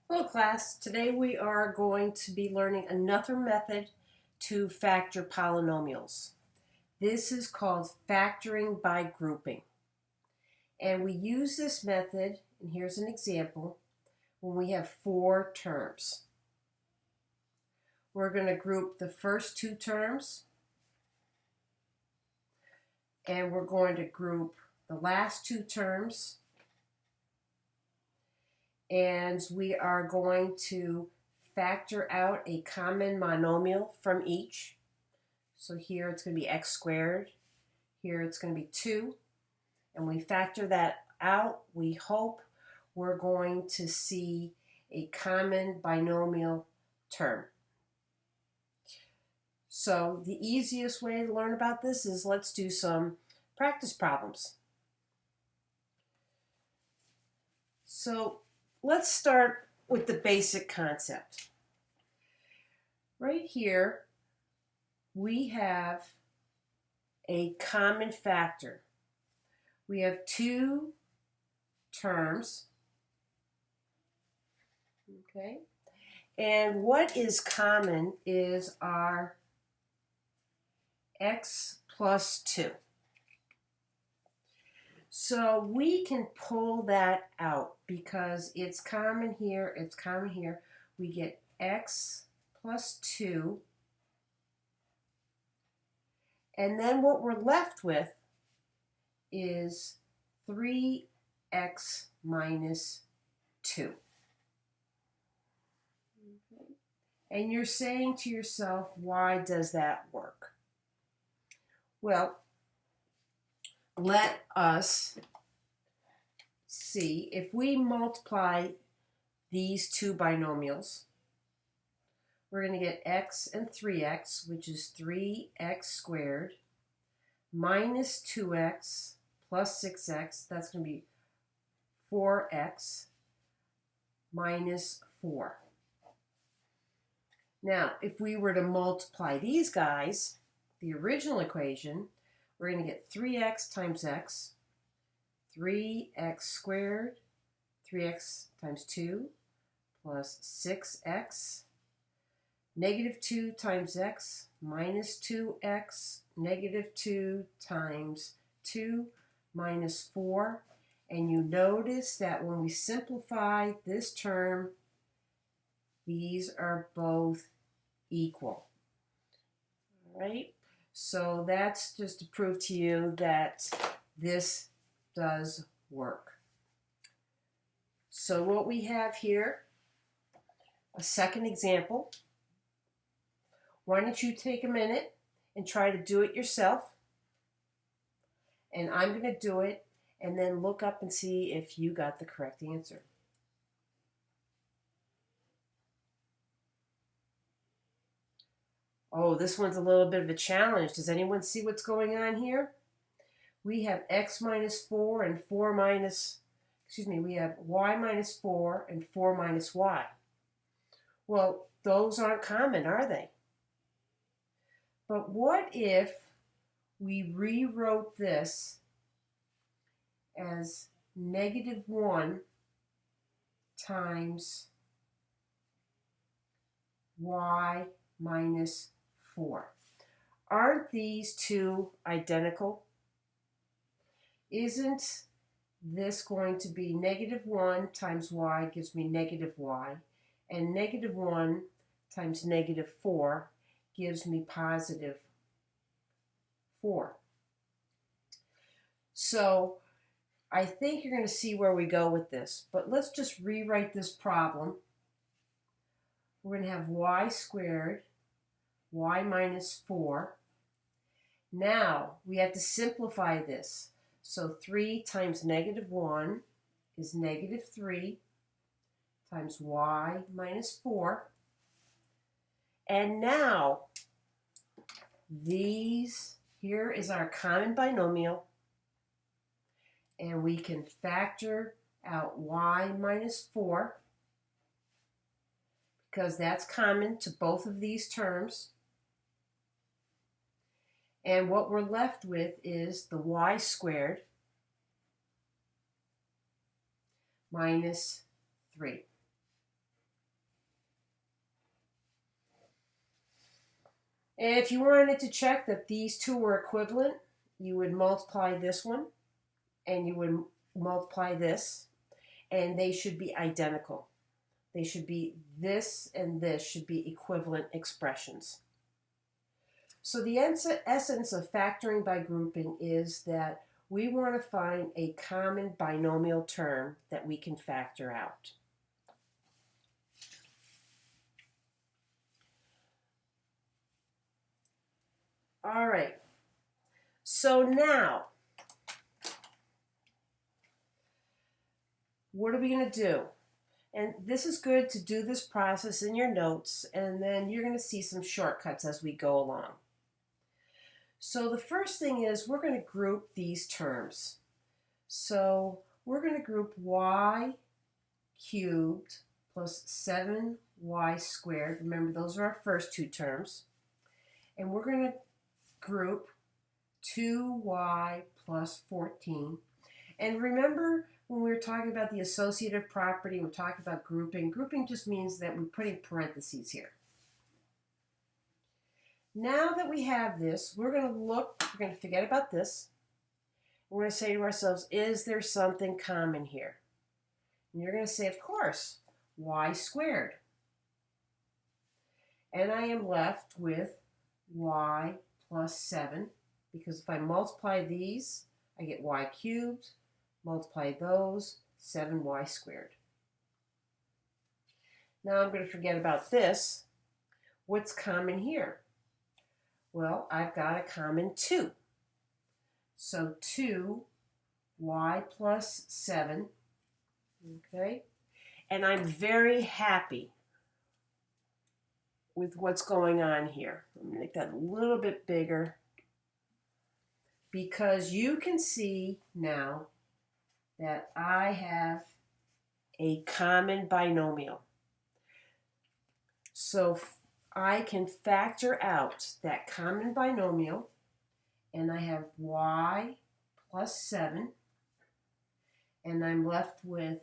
Hello class, today we are going to be learning another method to factor polynomials. This is called factoring by grouping. And we use this method, and here's an example, when we have four terms. We're going to group the first two terms, and we're going to group the last two terms, and we are going to factor out a common monomial from each. So here it's going to be x squared. Here it's going to be 2. And we factor that out. We hope we're going to see a common binomial term. So the easiest way to learn about this is let's do some practice problems. So let's start with the basic concept. Right here, we have a common factor. We have two terms, okay? And what is common is our x plus 2. So we can pull that out because it's common here, it's common here. We get x plus 2. And then what we're left with is 3x minus 2. Okay. And you're saying to yourself, why does that work? Well, let us see. If we multiply these two binomials, we're going to get x and 3x, which is 3x squared, minus 2x plus 6x, that's going to be 4x, minus 4. Now, if we were to multiply these guys, the original equation, we're going to get 3x times x, 3x squared, 3x times 2, plus 6x, negative 2 times x, minus 2x, negative 2 times 2, minus 4. And you notice that when we simplify this term, these are both equal. All right? So that's just to prove to you that this does work. So what we have here, a second example. Why don't you take a minute and try to do it yourself? And I'm going to do it and then look up and see if you got the correct answer. Oh, this one's a little bit of a challenge. Does anyone see what's going on here? We have x minus 4 and 4 minus, we have y minus 4 and 4 minus y. Well, those aren't common, are they? But what if we rewrote this as negative 1 times y minus 4? Aren't these two identical? Isn't this going to be negative 1 times y gives me negative y, and negative 1 times negative 4 gives me positive 4. So I think you're going to see where we go with this, but let's just rewrite this problem. We're going to have y squared, y minus 4. Now we have to simplify this. So 3 times negative 1 is negative 3 times y minus 4. And now here is our common binomial, and we can factor out y minus 4 because that's common to both of these terms. And what we're left with is the y squared minus 3. If you wanted to check that these two were equivalent, you would multiply this one and you would multiply this, and they should be identical. They should be, this and this should be equivalent expressions. So the essence of factoring by grouping is that we want to find a common binomial term that we can factor out. All right, so now, what are we going to do? And this is good to do this process in your notes, and then you're going to see some shortcuts as we go along. So the first thing is we're going to group these terms. So we're going to group y cubed plus 7y squared. Remember, those are our first two terms. And we're going to group 2y plus 14. And remember, when we were talking about the associative property, we're talking about grouping. Grouping just means that we put in parentheses here. Now that we have this, we're going to forget about this. We're going to say to ourselves, is there something common here? And you're going to say, of course, y squared. And I am left with y plus 7, because if I multiply these, I get y cubed, multiply those, 7y squared. Now I'm going to forget about this. What's common here? Well, I've got a common 2. So 2y plus 7, okay? And I'm very happy with what's going on here. Let me make that a little bit bigger, because you can see now that I have a common binomial. So I can factor out that common binomial, and I have y plus 7, and I'm left with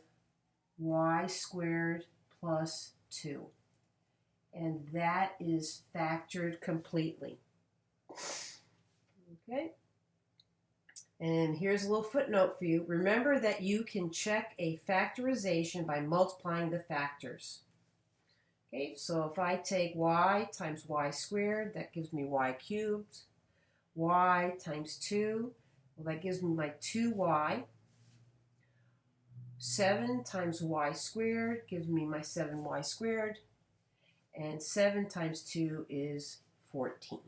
y squared plus 2. And that is factored completely. Okay? And here's a little footnote for you. Remember that you can check a factorization by multiplying the factors. Okay, so if I take y times y squared, that gives me y cubed. Y times 2, well, that gives me my 2y. 7 times y squared gives me my 7y squared. And 7 times 2 is 14.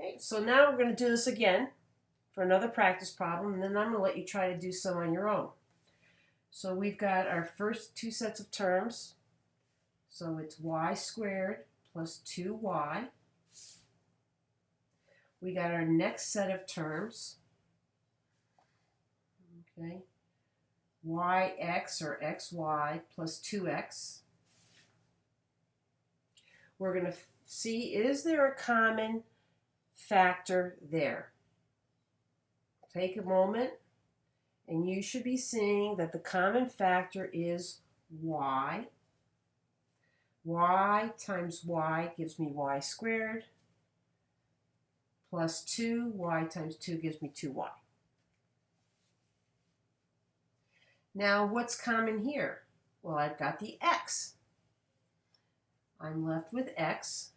Okay, so now we're going to do this again for another practice problem, and then I'm going to let you try to do some on your own. So we've got our first two sets of terms. So it's y squared plus 2y. We got our next set of terms. Okay, yx or xy plus 2x. We're going to see, is there a common factor there? Take a moment, and you should be seeing that the common factor is y. Y times y gives me y squared, plus 2, y times 2 gives me 2y. Now, what's common here? Well, I've got the x. I'm left with x.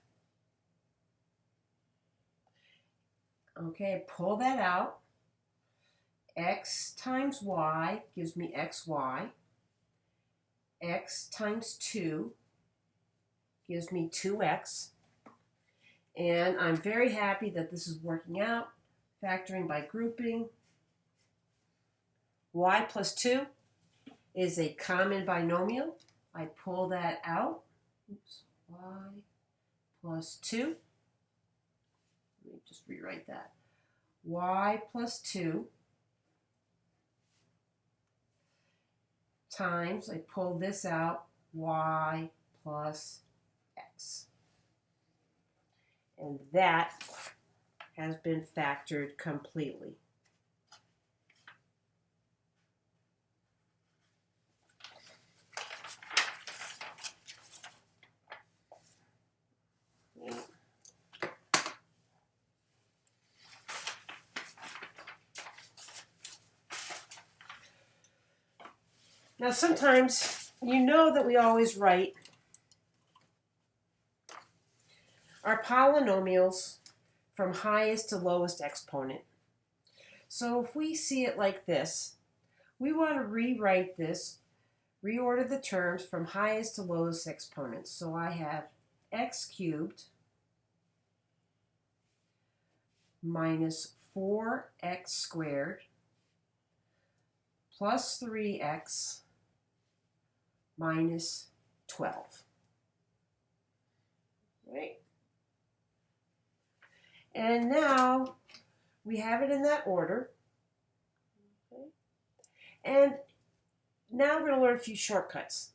Okay, pull that out. X times y gives me xy. X times 2 gives me 2x. And I'm very happy that this is working out. Factoring by grouping. Y plus 2 is a common binomial. I pull that out. Oops. Y plus 2. Let me just rewrite that. Y plus 2 times, I pull this out, y plus x. And that has been factored completely. Now sometimes you know that we always write our polynomials from highest to lowest exponent. So if we see it like this, we want to rewrite this, reorder the terms from highest to lowest exponents. So I have x cubed minus 4x squared plus 3x minus 12. Right? And now we have it in that order. Okay. And now we're going to learn a few shortcuts.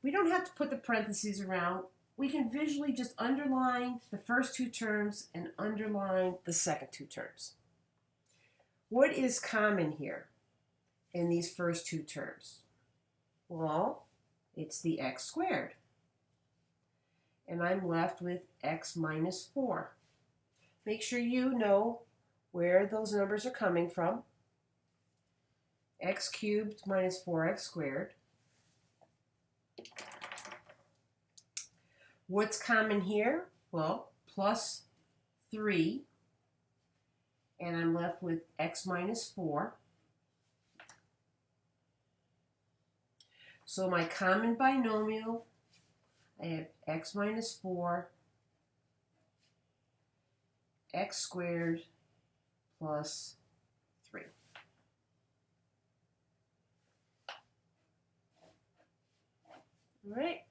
We don't have to put the parentheses around. We can visually just underline the first two terms and underline the second two terms. What is common here in these first two terms? Well, it's the x squared. And I'm left with x minus 4. Make sure you know where those numbers are coming from. X cubed minus 4x squared. What's common here? Well, plus 3. And I'm left with x minus 4. So my common binomial, I have x minus 4, x squared plus 3. All right.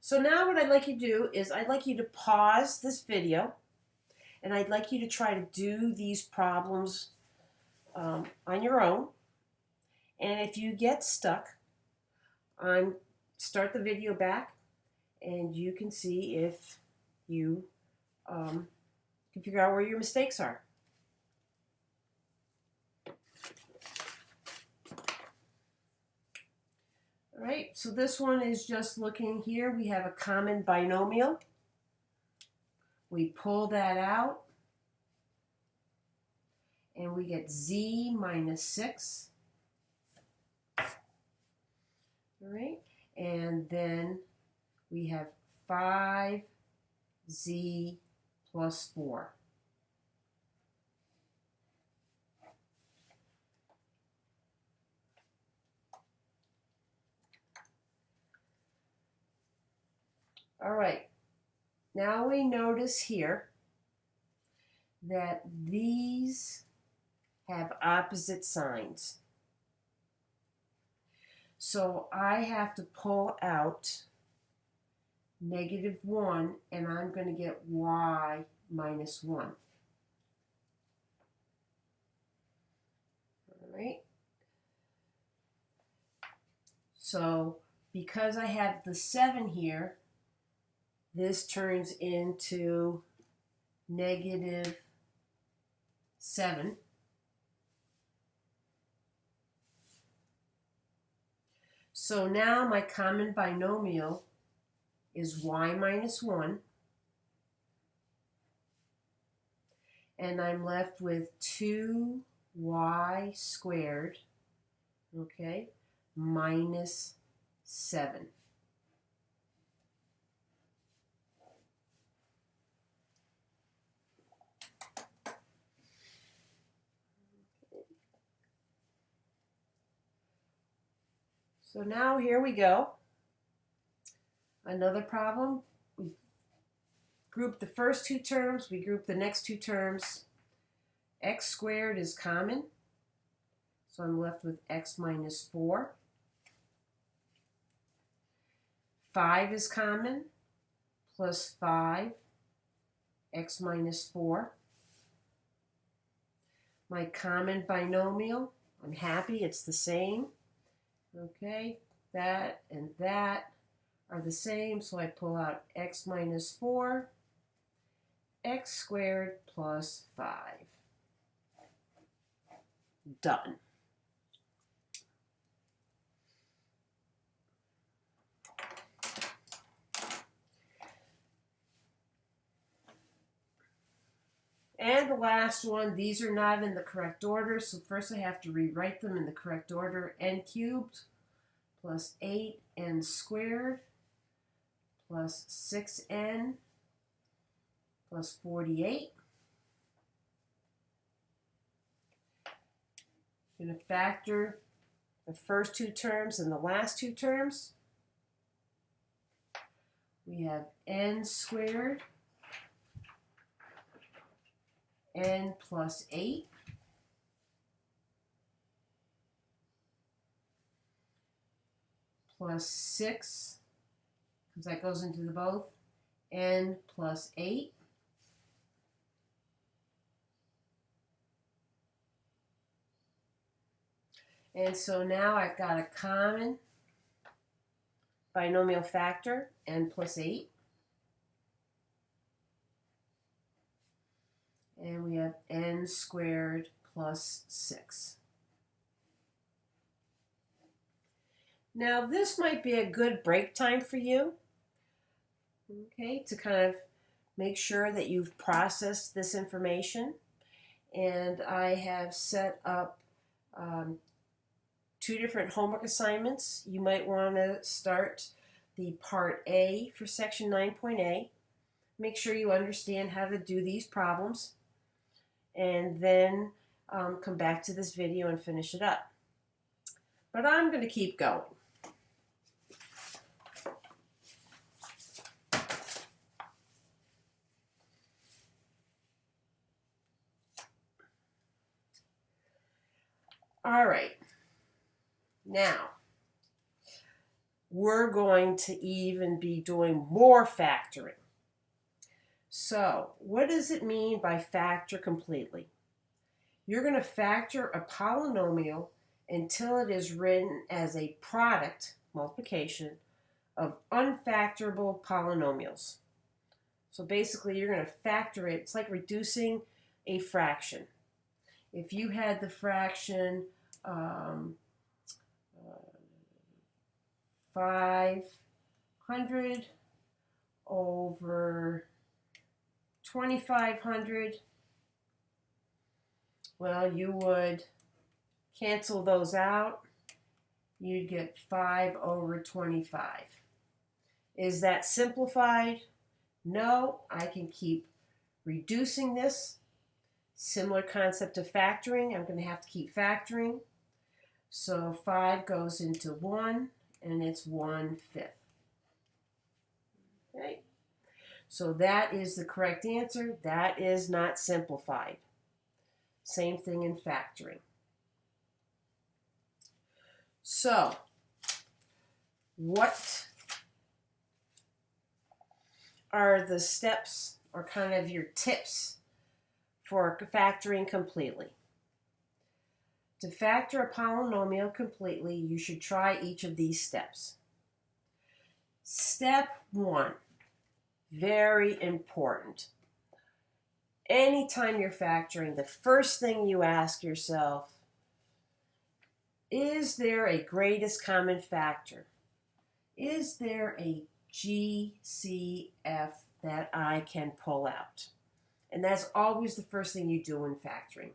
So now what I'd like you to do is I'd like you to pause this video and I'd like you to try to do these problems on your own. And if you get stuck, start the video back and you can see if you can figure out where your mistakes are. All right, so this one is just looking here. We have a common binomial. We pull that out and we get z minus 6. All right, and then we have 5z plus 4. All right, now we notice here that these have opposite signs. So I have to pull out -1 and I'm going to get y minus 1. All right. So because I have the 7 here, this turns into -7. So now my common binomial is y minus 1. And I'm left with 2y squared, okay, minus 7. So now here we go. Another problem. We group the first two terms, we group the next two terms. X squared is common, so I'm left with x minus 4. 5 is common, plus 5, x minus 4. My common binomial, I'm happy it's the same. Okay, that and that are the same, so I pull out x minus 4, x squared plus 5. Done. And the last one, these are not in the correct order, so first I have to rewrite them in the correct order. N cubed plus 8n squared plus 6n plus 48. I'm going to factor the first two terms and the last two terms. We have n squared, n plus 8, plus 6, because that goes into the both, n plus 8. And so now I've got a common binomial factor, n plus 8. And we have n squared plus 6. Now this might be a good break time for you, okay, to kind of make sure that you've processed this information. And I have set up 2 different homework assignments. You might want to start the Part A for Section 9.A. Make sure you understand how to do these problems, and then come back to this video and finish it up. But I'm going to keep going. All right. Now, we're going to even be doing more factoring. So, what does it mean by factor completely? You're going to factor a polynomial until it is written as a product, multiplication, of unfactorable polynomials. So basically, you're going to factor it. It's like reducing a fraction. If you had the fraction 500 over 2500, well, you would cancel those out. You'd get 5 over 25. Is that simplified? No, I can keep reducing this. Similar concept of factoring. I'm going to have to keep factoring. So 5 goes into 1, and it's 1/5. Okay? So that is the correct answer. That is not simplified. Same thing in factoring. So, what are the steps or kind of your tips for factoring completely? To factor a polynomial completely, you should try each of these steps. Step 1, very important. Anytime you're factoring, the first thing you ask yourself, is there a greatest common factor? Is there a GCF that I can pull out? And that's always the first thing you do in factoring.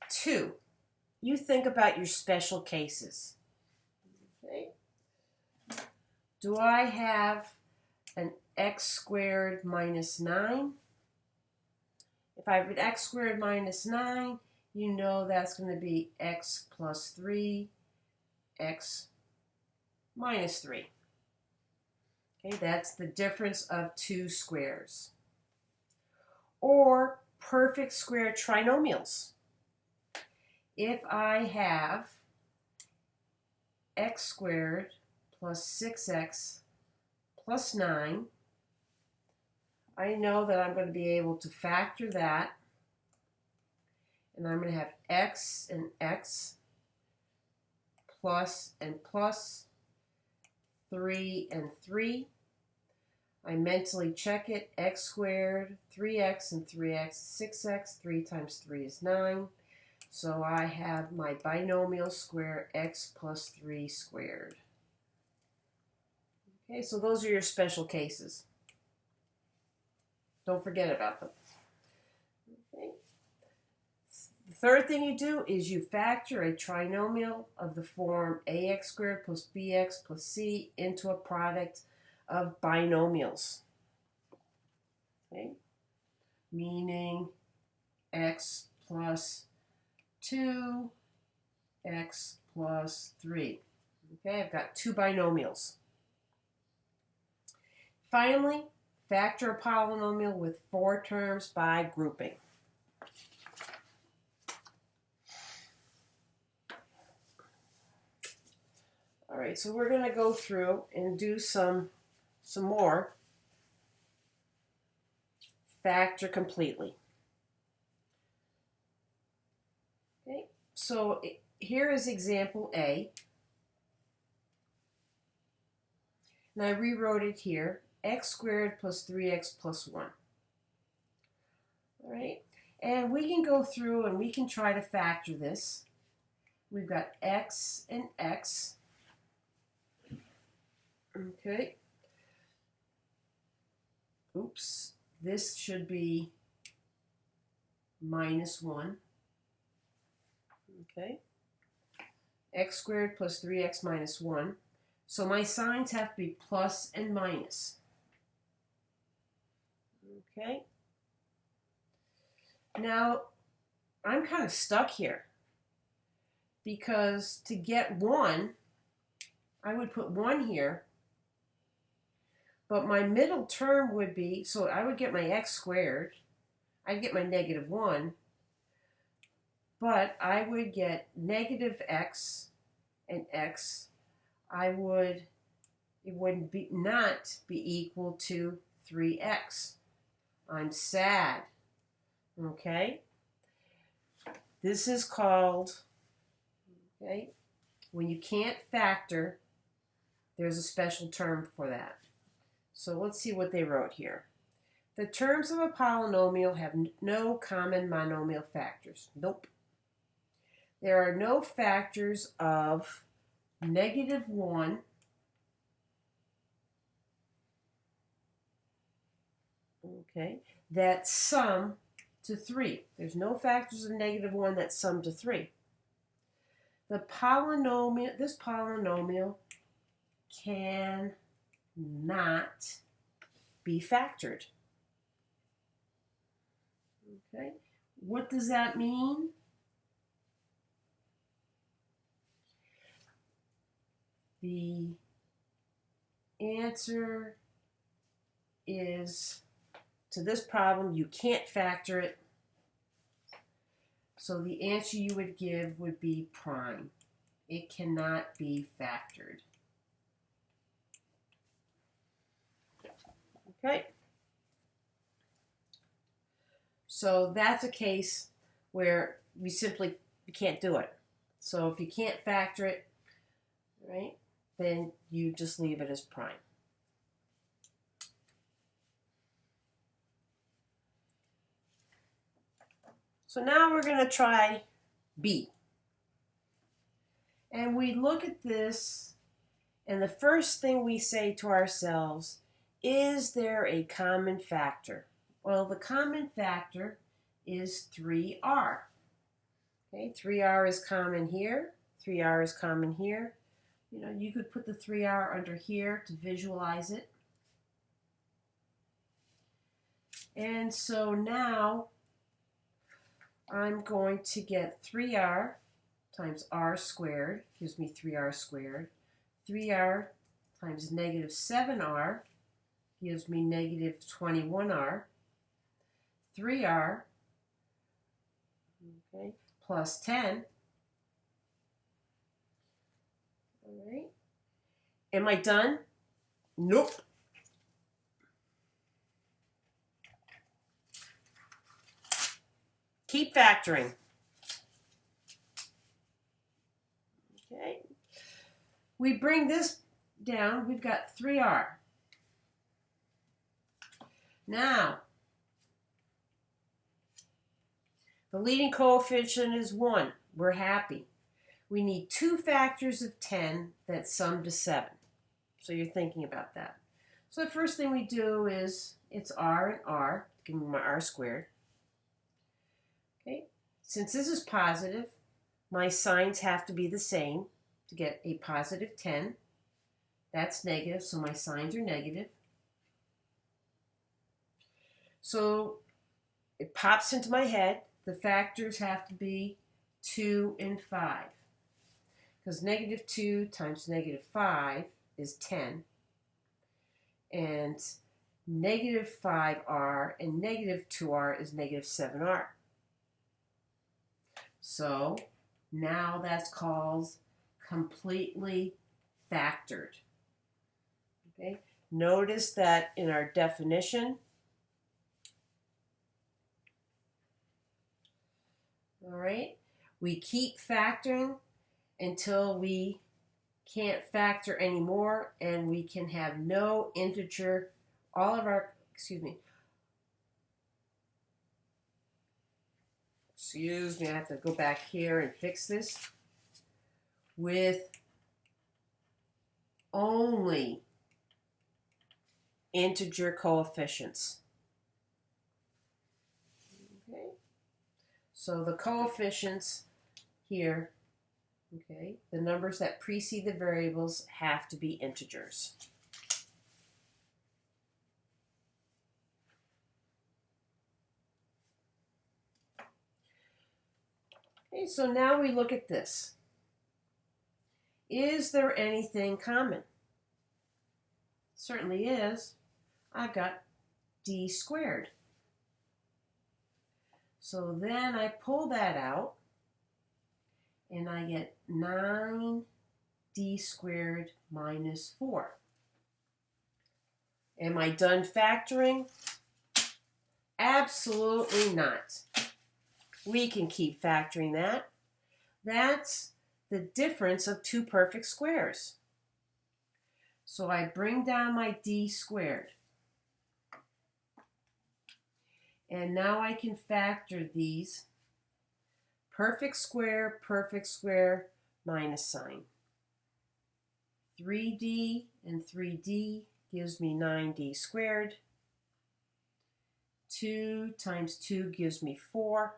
2, you think about your special cases. Okay. Do I have an x squared minus 9? If I have an x squared minus 9, you know that's going to be x plus 3, x minus 3. Okay, that's the difference of 2 squares. Or perfect square trinomials. If I have x squared plus 6x plus 9, I know that I'm going to be able to factor that, and I'm going to have x and x plus and plus, 3 and 3. I mentally check it, x squared, 3x and 3x, 6x, 3 times 3 is 9. So I have my binomial square x plus 3 squared. Okay, so those are your special cases. Don't forget about them. Okay. The third thing you do is you factor a trinomial of the form ax squared plus bx plus c into a product of binomials. Okay? Meaning x plus 2, x plus 3. Okay, I've got two binomials. Finally, factor a polynomial with 4 terms by grouping. All right, so we're going to go through and do some more factor completely. Okay, so here is example A. And I rewrote it here, x squared plus 3x plus 1. All right, and we can go through and we can try to factor this. We've got x and x. Okay. Oops, this should be minus 1. Okay. X squared plus 3x minus 1. So my signs have to be plus and minus. Okay. Now, I'm kind of stuck here because to get 1, I would put 1 here, but my middle term would be, so I would get my x squared, I'd get my negative 1, but I would get negative x and x. It wouldn't be not be equal to 3x. I'm sad. Okay? This is called, okay, when you can't factor, there's a special term for that. So let's see what they wrote here. The terms of a polynomial have no common monomial factors. Nope. There are no factors of negative 1, okay, that sum to 3. There's no factors of negative 1 that sum to 3. This polynomial cannot be factored. Okay, what does that mean? The answer is, to this problem, you can't factor it. So the answer you would give would be prime. It cannot be factored. Okay. So that's a case where we can't do it. So if you can't factor it, right, then you just leave it as prime. So now we're going to try B. And we look at this, and the first thing we say to ourselves, is there a common factor? Well, the common factor is 3r. Okay, 3r is common here, 3r is common here. You know, you could put the 3r under here to visualize it. And so now I'm going to get 3r times r squared gives me 3r squared. 3r times negative 7r gives me negative 21r. 3r, okay, plus 10. All right. Am I done? Nope. Keep factoring. Okay. We bring this down. We've got 3r. Now, the leading coefficient is 1. We're happy. We need 2 factors of 10 that sum to 7. So you're thinking about that. So the first thing we do is, it's r and r. Give me my r squared. Okay. Since this is positive, my signs have to be the same to get a positive 10. That's negative, so my signs are negative. So it pops into my head. The factors have to be 2 and 5. Because negative 2 times negative 5 is 10. And negative 5r and negative 2r is negative 7r. So now that's called completely factored. Okay? Notice that in our definition, all right, we keep factoring until we can't factor anymore and we can have no integer, all of our, excuse me, I have to go back here and fix this, with only integer coefficients. Okay, so the coefficients here, okay, the numbers that precede the variables have to be integers. Okay, so now we look at this. Is there anything common? Certainly is. I've got d squared. So then I pull that out and I get 9d squared minus 4. Am I done factoring? Absolutely not. We can keep factoring that. That's the difference of two perfect squares. So I bring down my d squared. And now I can factor these perfect square, minus sign. 3d and 3d gives me 9d squared. 2 times 2 gives me 4.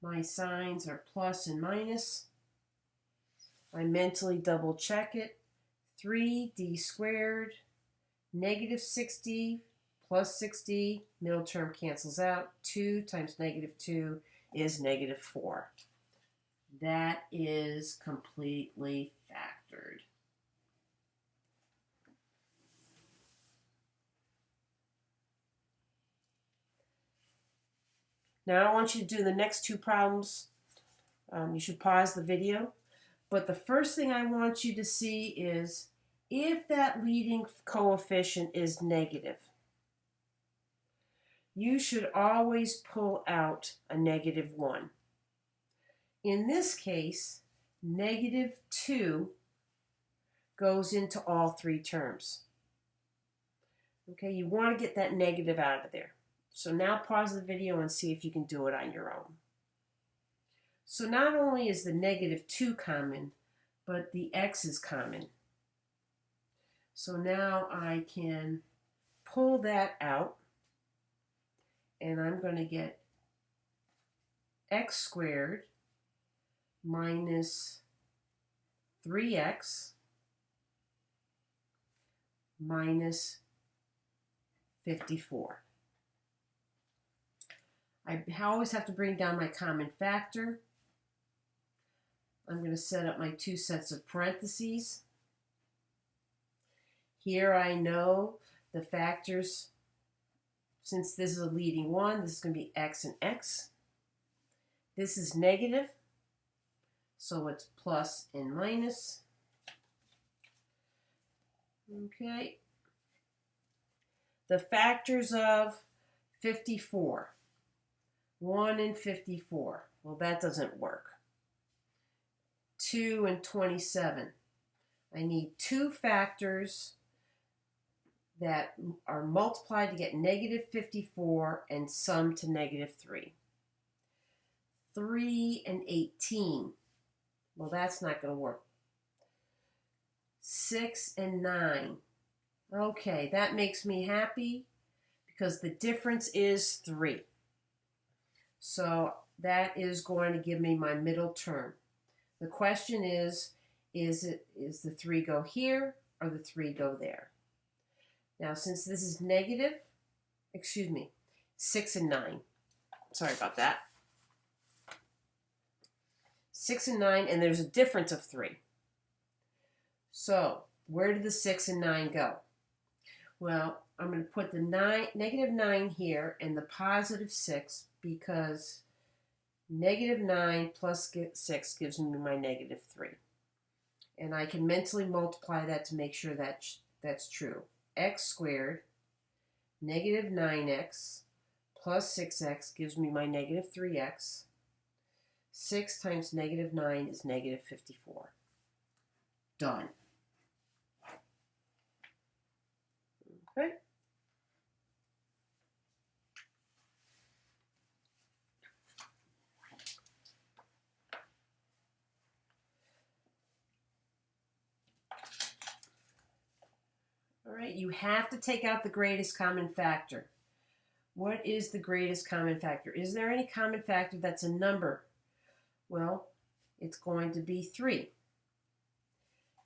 My signs are plus and minus. I mentally double check it. 3d squared, negative 6d plus 6d, middle term cancels out. 2 times negative 2 is negative 4. That is completely factored. Now I want you to do the next two problems. You should pause the video. But the first thing I want you to see is if that leading coefficient is negative, you should always pull out a negative 1. In this case, negative 2 goes into all three terms. Okay, you want to get that negative out of there. So now pause the video and see if you can do it on your own. So not only is the negative 2 common, but the x is common. So now I can pull that out, and I'm going to get x squared minus 3x minus 54. I always have to bring down my common factor. I'm going to set up my two sets of parentheses. Here I know the factors, since this is a leading one, this is going to be x and x. This is negative, so it's plus and minus. Okay. The factors of 54. 1 and 54. Well, that doesn't work. 2 and 27. I need two factors that are multiplied to get negative 54 and sum to negative 3. 3 and 18. Well, that's not going to work. 6 and 9. Okay, that makes me happy because the difference is 3. So that is going to give me my middle term. The question is the 3 go here or the 3 go there? Now, since this is negative, 6 and 9. Sorry about that. 6 and 9, and there's a difference of 3. So, where did the 6 and 9 go? Well, I'm going to put the negative 9 here and the positive 6 because negative 9 plus 6 gives me my negative 3. And I can mentally multiply that to make sure that's true. X squared negative 9x plus 6x gives me my negative 3x. 6 times negative 9 is negative 54. Done. Okay. All right, you have to take out the greatest common factor. What is the greatest common factor? Is there any common factor that's a number? Well, it's going to be 3.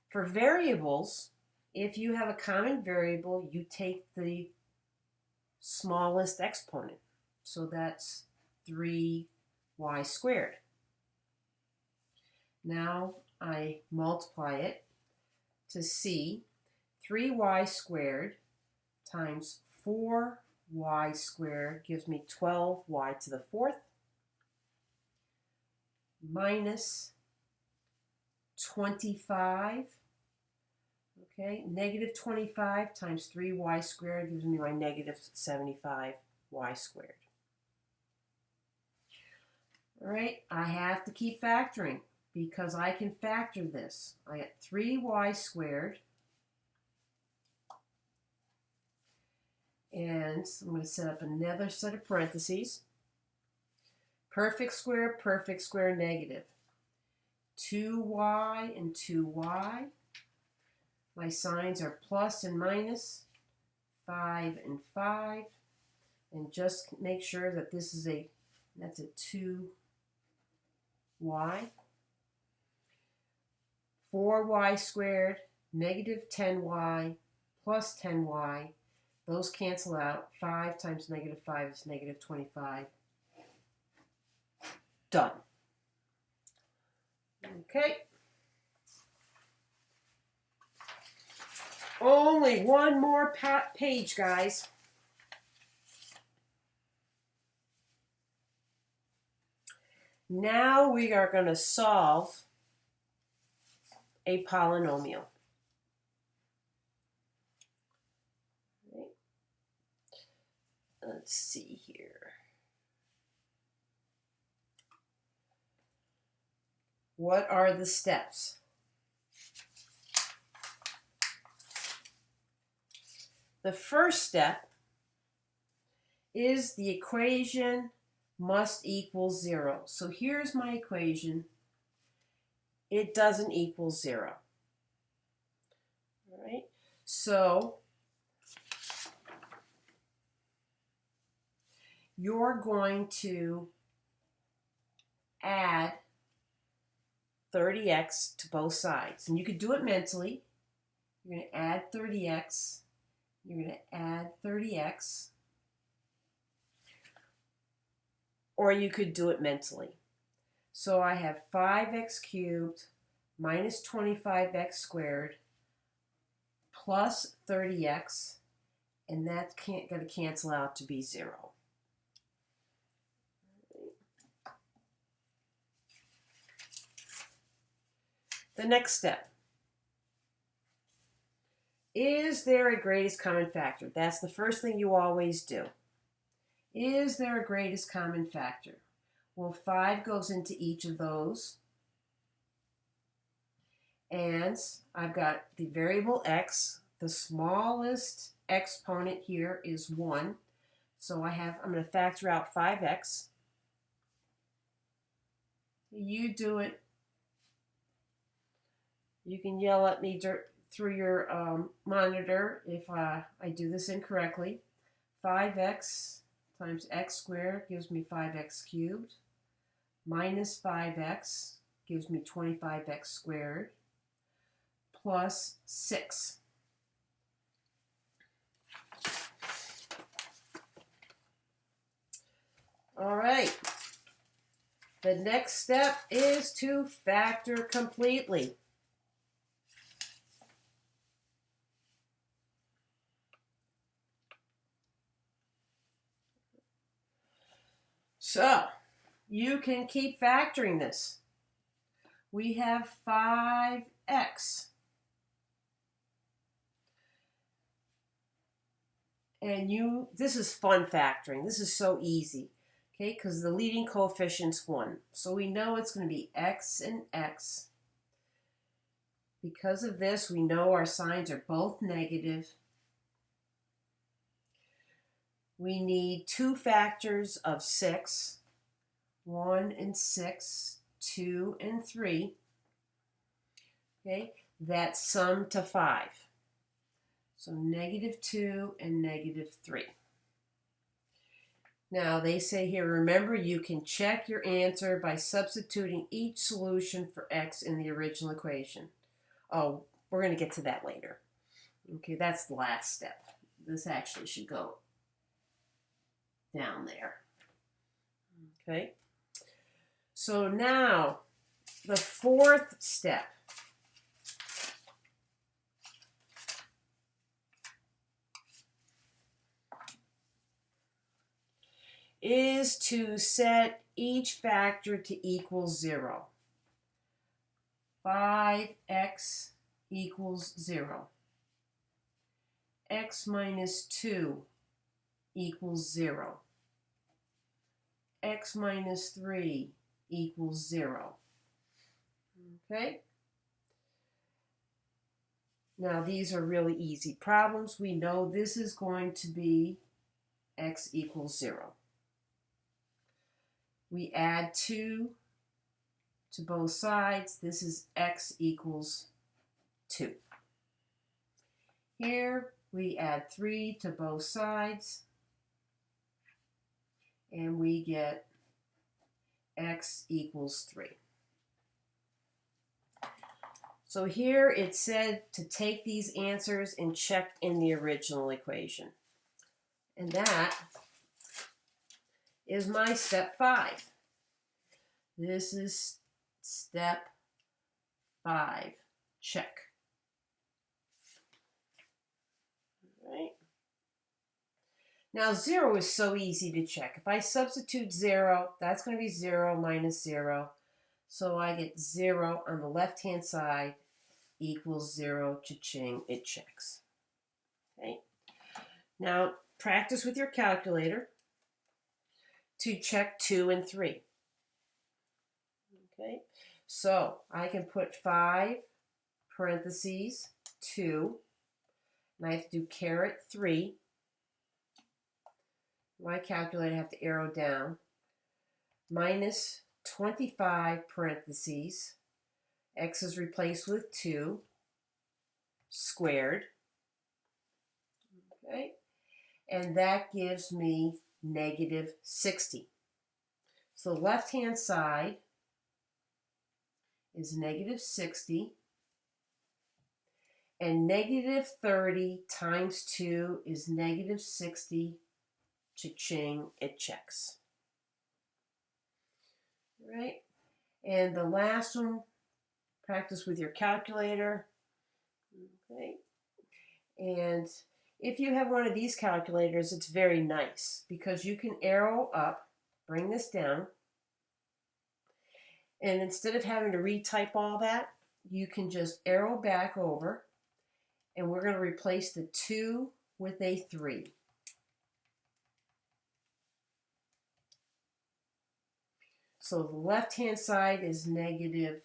For variables, if you have a common variable, you take the smallest exponent. So that's 3y squared. Now I multiply it to see 3y squared times 4y squared gives me 12y to the 4th minus 25. Okay, negative 25 times 3y squared gives me my negative 75y squared. All right, I have to keep factoring because I can factor this. I got 3y squared. And I'm going to set up another set of parentheses. Perfect square, negative. 2y and 2y. My signs are plus and minus, 5 and 5. And just make sure that this is that's a 2y. 4y squared, negative 10y, plus 10y. Those cancel out. 5 times negative 5 is negative 25. Done. Okay. Only one more page, guys. Now we are going to solve a polynomial. Let's see here. What are the steps? The first step is the equation must equal 0. So here's my equation. It doesn't equal 0. All right. So you're going to add 30x to both sides. And you could do it mentally. You're going to add 30x. You're going to add 30x. Or you could do it mentally. So I have 5x cubed minus 25x squared plus 30x. And that's going to cancel out to be 0. The next step. Is there a greatest common factor? That's the first thing you always do. Is there a greatest common factor? Well, 5 goes into each of those. And I've got the variable x. The smallest exponent here is 1. So I'm going to factor out 5x. You do it. You can yell at me through your monitor if I do this incorrectly. 5x times x squared gives me 5x cubed minus 5x gives me 25x squared plus 6. All right. The next step is to factor completely. So, you can keep factoring this. We have 5x. And this is fun factoring. This is so easy, okay, because the leading coefficient's 1. So we know it's going to be x and x. Because of this, we know our signs are both negative. We need 2 factors of 6, 1 and 6, 2 and 3, okay, that sum to 5. So -2 and -3. Now they say here, remember you can check your answer by substituting each solution for x in the original equation. Oh, we're going to get to that later. Okay, that's the last step. This actually should go down there. Okay, so now the 4th step. Is to set each factor to equal 0. 5x equals 0. X minus 2 equals 0. X minus 3 equals 0. Okay? Now these are really easy problems. We know this is going to be x equals 0. We add 2 to both sides. This is x equals 2. Here we add 3 to both sides, and we get x equals 3. So here it said to take these answers and check in the original equation. And that is my step 5. This is step 5. Check. All right. Now 0 is so easy to check. If I substitute 0, that's going to be 0 minus 0. So I get 0 on the left-hand side equals 0. Cha-ching, it checks. Okay. Now practice with your calculator to check 2 and 3. Okay. So I can put 5 parentheses 2, and I have to do caret 3. My calculator I have to arrow down. Minus 25 parentheses. X is replaced with 2 squared. Okay. And that gives me -60. So the left-hand side is -60. And -30 times 2 is -60. Cha-ching, it checks. All right. And the last one, practice with your calculator. Okay. And if you have one of these calculators, it's very nice because you can arrow up, bring this down, and instead of having to retype all that, you can just arrow back over, and we're going to replace the 2 with a 3. So the left-hand side is -90.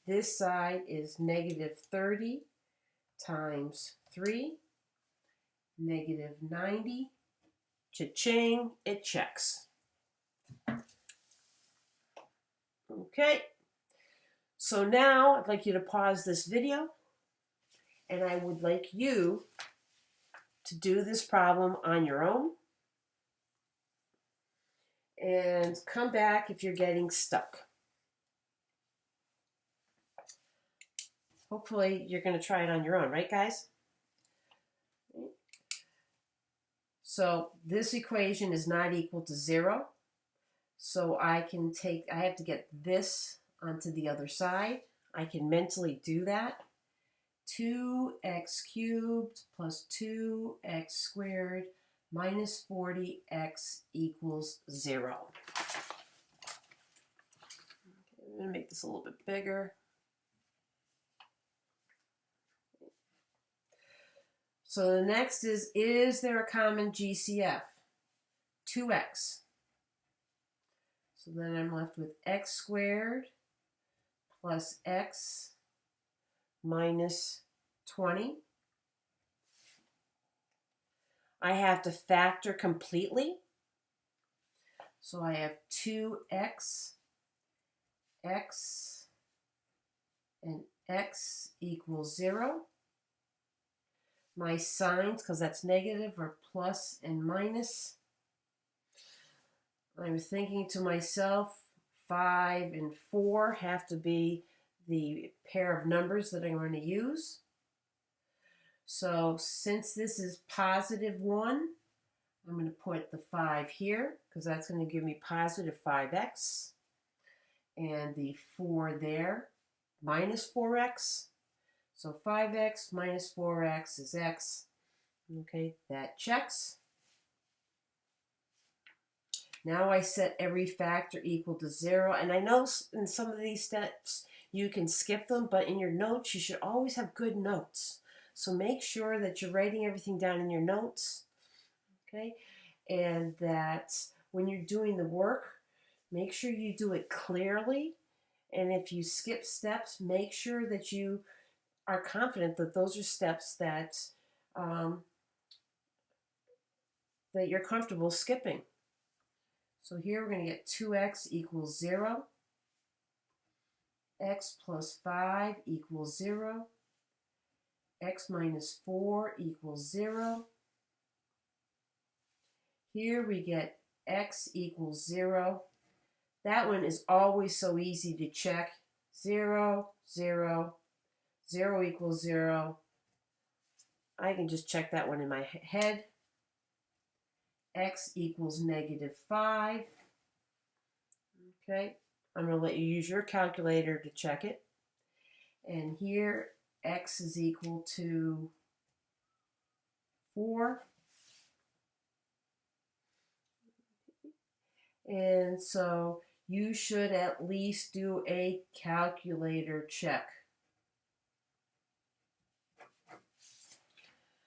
This side is -30 times 3, -90. Cha-ching, it checks. Okay, so now I'd like you to pause this video, and I would like you to do this problem on your own. and come back if you're getting stuck. Hopefully you're going to try it on your own, right guys? So this equation is not equal to 0. So I have to get this onto the other side. I can mentally do that. 2x cubed plus 2x squared minus 40x equals 0. I'm going to make this a little bit bigger. So the next is there a common GCF? 2x. So then I'm left with x squared plus x minus 20. I have to factor completely. So I have 2x, x, and x equals 0. My signs, because that's negative, are plus and minus. I'm thinking to myself, 5 and 4 have to be the pair of numbers that I'm going to use. So since this is positive 1, I'm going to put the 5 here, because that's going to give me positive 5x. And the 4 there, minus 4x. So 5x minus 4x is x. Okay, that checks. Now I set every factor equal to 0. And I know in some of these steps you can skip them, but in your notes you should always have good notes. So make sure that you're writing everything down in your notes. Okay, and that when you're doing the work, make sure you do it clearly. And if you skip steps, make sure that you are confident that those are steps that that you're comfortable skipping. So here we're going to get 2x equals 0. X plus 5 equals 0. X minus 4 equals 0. Here we get x equals 0. That one is always so easy to check. 0, 0, 0 equals 0. I can just check that one in my head. X equals negative 5. Okay, I'm going to let you use your calculator to check it. And here, x is equal to 4. And so you should at least do a calculator check.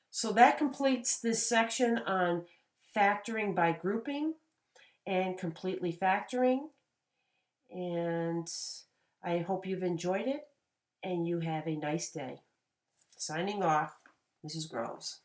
So that completes this section on factoring by grouping and completely factoring. And I hope you've enjoyed it and you have a nice day. Signing off, Mrs. Groves.